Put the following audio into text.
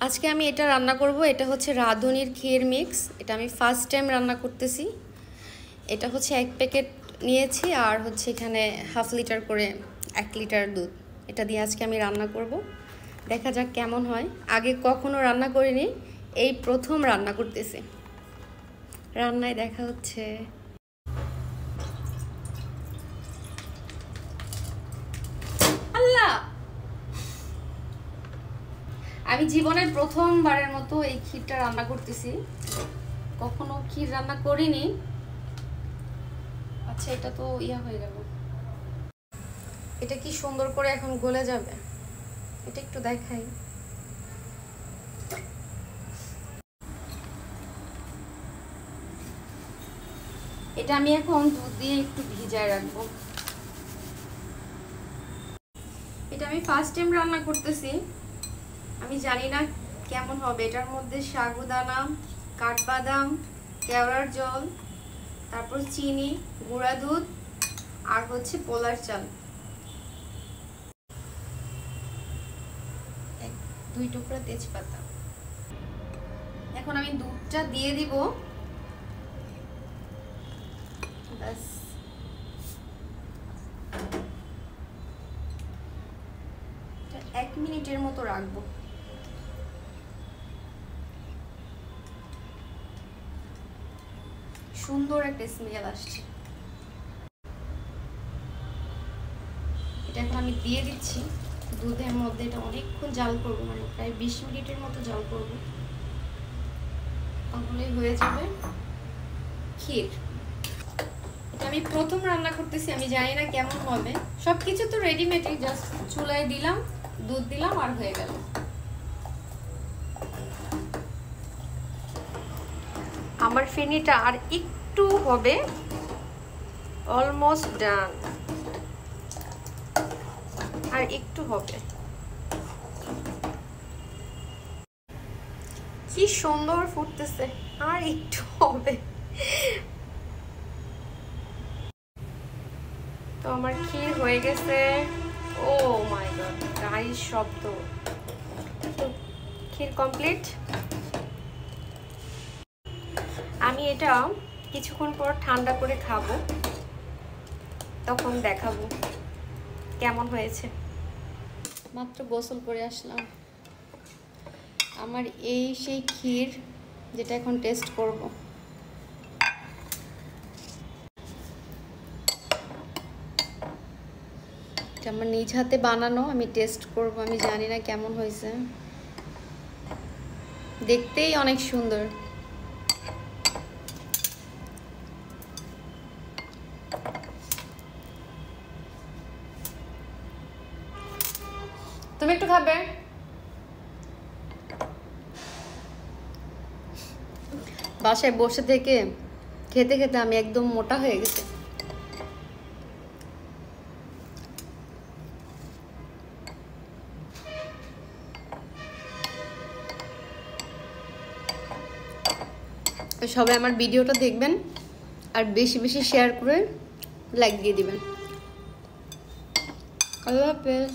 আজকে আমি এটা রান্না করব। এটা হচ্ছে রাঁধুনির ক্ষীর মিক্স। এটা আমি ফার্স্ট টাইম রান্না করতেছি। এটা হচ্ছে 1 প্যাকেট নিয়েছি, আর হচ্ছে এখানে হাফ লিটার করে 1 লিটার দুধ। এটা দিয়ে আজকে আমি রান্না করব। দেখা যাক কেমন হয়। আগে কখনো রান্না করিনি, এই প্রথম রান্না করতেছি। রান্নায় দেখা হচ্ছে। আল্লাহ, আমি জীবনের প্রথমবারের মতো এই ক্ষীরটা রান্না করতেছি। কখনো ক্ষীর রান্না করিনি। আচ্ছা, এটা তো ইয়া হয়ে গেল। এটা কি সুন্দর করে এখন গলে যাবে, এটা একটু দেখাই। এটা আমি এখন দুধ দিয়ে একটু ভিজায় রাখবো। এটা আমি ফার্স্ট টাইম রান্না করতেছি, আমি জানি না কেমন হবে। এটার মধ্যে সাগুদানা, কাঠবাদাম, কেওড়ার জল, তারপর চিনি, গুঁড়া দুধ, আর হচ্ছে পোলার চাল, 2 টুকরা তেজপাতা। এখন আমি দুধটা দিয়ে দিব। ব্যাস, 1 মিনিটের মতো রাখবো। সুন্দর একটা স্মেল আসছে। এটা এখন আমি দিয়ে দিচ্ছি দুধের মধ্যে। এটা অনেকক্ষণ জাল করবো, মানে প্রায় 20 মিনিটের মতো জাল করব, তাহলেই হয়ে যাবে ক্ষীর। এটা আমি প্রথম রান্না করতেছি, আমি জানি না কেমন হবে। সবকিছু তো রেডিমেডই, জাস্ট চুলায় দিলাম, দুধ দিলাম, আর হয়ে গেল। আমার ফেনিটা আর একটু হবে, অলমোস্ট ডান, আর একটু হবে। কি সুন্দর ফুটতেছে, আর একটু হবে। তো আমার ক্ষীর হয়ে গেছে। ও মাই গড, গাড়ির শব্দ। তো ক্ষীর কমপ্লিট। আমি এটা কিছুক্ষণ পর ঠান্ডা করে খাবো, তখন দেখাবো কেমন হয়েছে। মাত্র গোসল করে আসলাম। আমার এই সেই ক্ষীর, যেটা এখন টেস্ট করব। এটা আমার নিজ হাতে বানানো, আমি টেস্ট করব। আমি জানি না কেমন হয়েছে, দেখতেই অনেক সুন্দর। তুমি একটু খাবে? বাসায় বসে থেকে খেতে খেতে আমি একদম মোটা হয়ে গেছি। সবাই আমার ভিডিওটা দেখবেন, আর বেশি বেশি শেয়ার করে লাইক দিয়ে দিবেন। আল্লাহ হাফেজ।